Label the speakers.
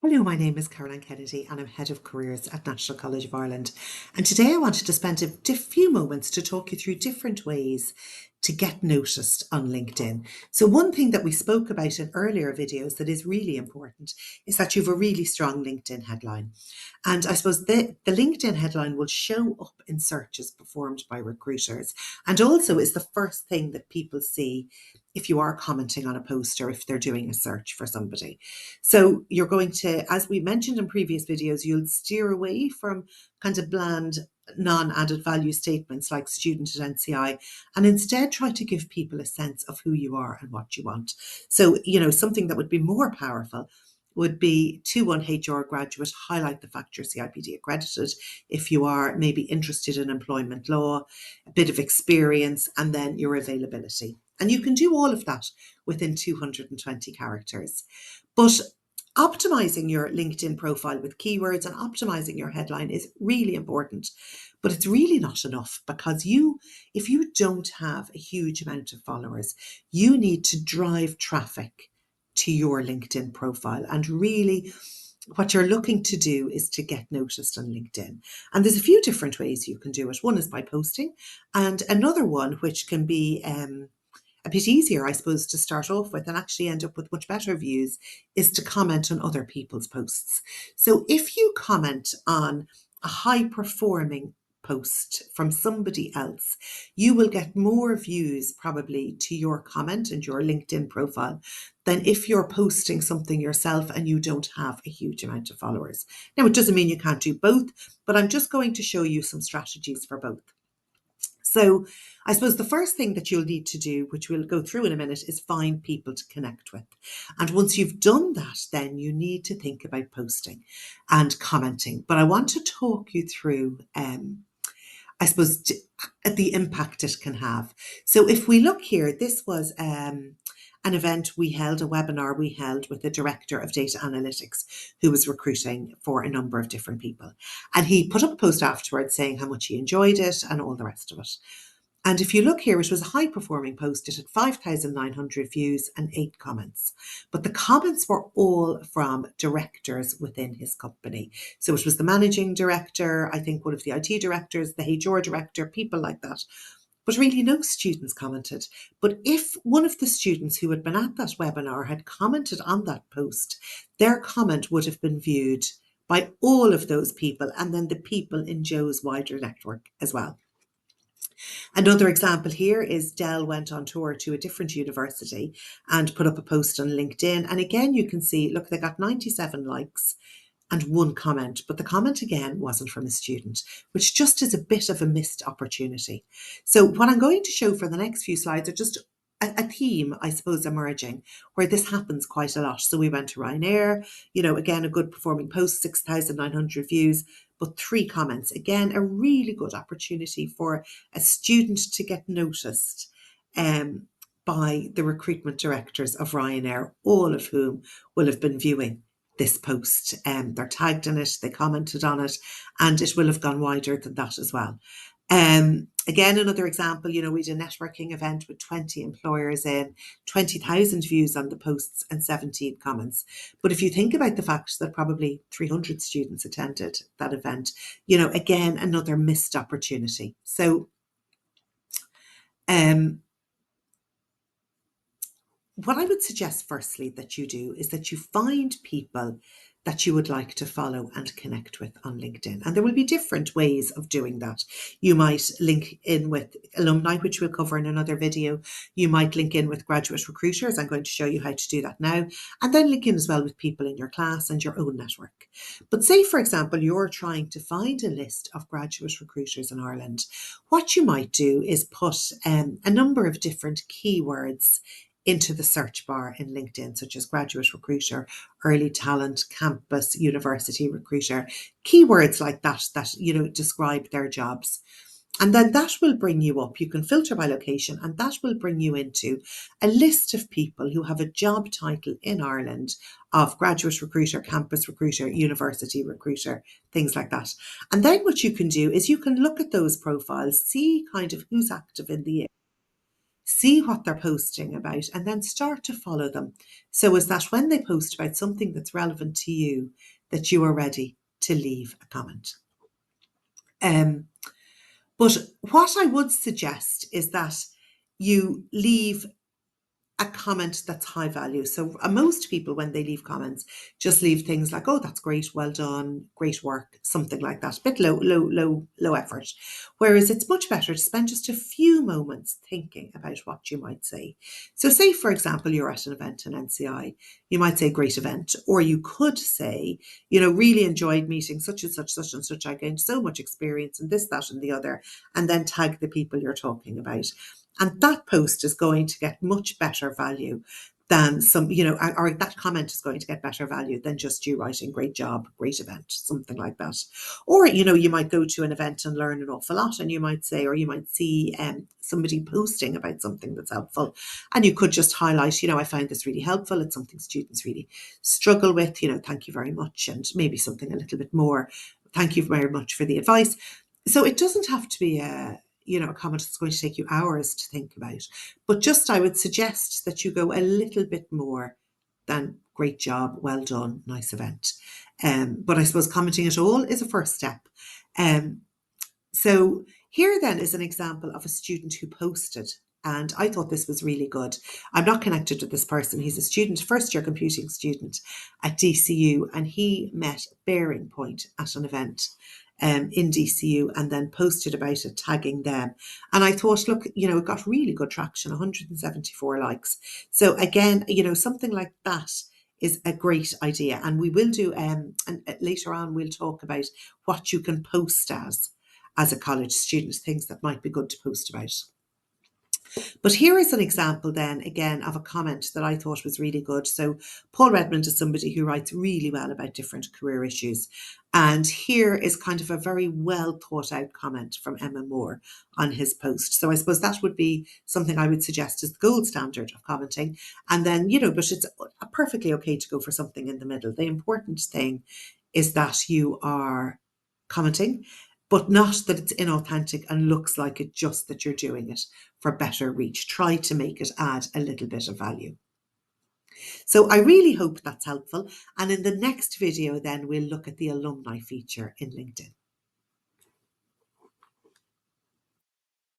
Speaker 1: Hello, my name is Caroline Kennedy and I'm Head of Careers at National College of Ireland. And today I wanted to spend a few moments to talk you through different ways to get noticed on LinkedIn. So one thing that we spoke about in earlier videos that is really important is that you have a really strong LinkedIn headline. And I suppose the LinkedIn headline will show up in searches performed by recruiters and also is the first thing that people see if you are commenting on a post or if they're doing a search for somebody. So you're going to, as we mentioned in previous videos, you'll steer away from kind of bland, non-added value statements like student at NCI and instead try to give people a sense of who you are and what you want. So, something that would be more powerful would be to one HR graduate, highlight the fact you're CIPD accredited, if you are maybe interested in employment law, a bit of experience, and then your availability. And you can do all of that within 220 characters. But optimizing your LinkedIn profile with keywords and optimizing your headline is really important. But it's really not enough because if you don't have a huge amount of followers, you need to drive traffic to your LinkedIn profile. And really, what you're looking to do is to get noticed on LinkedIn. And there's a few different ways you can do it. One is by posting, and another one, which can be a bit easier, I suppose, to start off with and actually end up with much better views, is to comment on other people's posts. So if you comment on a high performing post from somebody else, you will get more views probably to your comment and your LinkedIn profile than if you're posting something yourself and you don't have a huge amount of followers. Now, it doesn't mean you can't do both, but I'm just going to show you some strategies for both. So I suppose the first thing that you'll need to do, which we'll go through in a minute, is find people to connect with. And once you've done that, then you need to think about posting and commenting. But I want to talk you through, I suppose, the impact it can have. So if we look here, this was an event we held, a webinar we held with the director of data analytics who was recruiting for a number of different people. And he put up a post afterwards saying how much he enjoyed it and all the rest of it. And if you look here, it was a high performing post. It had 5,900 views and 8 comments. But the comments were all from directors within his company. So it was the managing director, I think one of the IT directors, the HR director, people like that. But really, no students commented. But if one of the students who had been at that webinar had commented on that post, their comment would have been viewed by all of those people and then the people in Joe's wider network as well. Another example here is Dell went on tour to a different university and put up a post on LinkedIn. And again, you can see, look, they got 97 likes and 1 comment, but the comment again wasn't from a student, which just is a bit of a missed opportunity. So what I'm going to show for the next few slides are just a theme, I suppose, emerging where this happens quite a lot. So we went to Ryanair, again, a good performing post, 6,900 views, but 3 comments. Again, a really good opportunity for a student to get noticed by the recruitment directors of Ryanair, all of whom will have been viewing this post. They're tagged in it, they commented on it, and it will have gone wider than that as well. Again, another example, we did a networking event with 20 employers in, 20,000 views on the posts and 17 comments. But if you think about the fact that probably 300 students attended that event, again, another missed opportunity. So what I would suggest firstly that you do is that you find people that you would like to follow and connect with on LinkedIn. And there will be different ways of doing that. You might link in with alumni, which we'll cover in another video. You might link in with graduate recruiters. I'm going to show you how to do that now. And then link in as well with people in your class and your own network. But say, for example, you're trying to find a list of graduate recruiters in Ireland. What you might do is put a number of different keywords into the search bar in LinkedIn, such as graduate recruiter, early talent, campus, university recruiter, keywords like that describe their jobs. And then that will bring you up. You can filter by location and that will bring you into a list of people who have a job title in Ireland of graduate recruiter, campus recruiter, university recruiter, things like that. And then what you can do is you can look at those profiles, see kind of who's active in the see what they're posting about, and then start to follow them. So as that when they post about something that's relevant to you, that you are ready to leave a comment. But what I would suggest is that you leave a comment that's high value. So most people, when they leave comments, just leave things like, "Oh, that's great, well done, great work," something like that. A bit low effort. Whereas it's much better to spend just a few moments thinking about what you might say. So say, for example, you're at an event in NCI, you might say great event, or you could say, really enjoyed meeting such and such, such and such. I gained so much experience in this, that, and the other, and then tag the people you're talking about. And that post is going to get much better value than or that comment is going to get better value than just you writing great job, great event, something like that. Or, you might go to an event and learn an awful lot, and you might say, or you might see somebody posting about something that's helpful. And you could just highlight, I found this really helpful. It's something students really struggle with, thank you very much. And maybe something a little bit more. Thank you very much for the advice. So it doesn't have to be a comment that's going to take you hours to think about. But just I would suggest that you go a little bit more than great job, well done, nice event. But I suppose commenting at all is a first step. So here then is an example of a student who posted, and I thought this was really good. I'm not connected with this person. He's a student, first year computing student at DCU, and he met Bearing Point at an event in DCU and then posted about it, tagging them. And I thought, look, it got really good traction, 174 likes. So again, something like that is a great idea. And we will do, and later on, we'll talk about what you can post as a college student, things that might be good to post about. But here is an example then, again, of a comment that I thought was really good. So Paul Redmond is somebody who writes really well about different career issues. And here is kind of a very well thought out comment from Emma Moore on his post. So I suppose that would be something I would suggest as the gold standard of commenting. And then, but it's perfectly okay to go for something in the middle. The important thing is that you are commenting, but not that it's inauthentic and looks like it, just that you're doing it for better reach. Try to make it add a little bit of value. So I really hope that's helpful. And in the next video, then we'll look at the alumni feature in LinkedIn.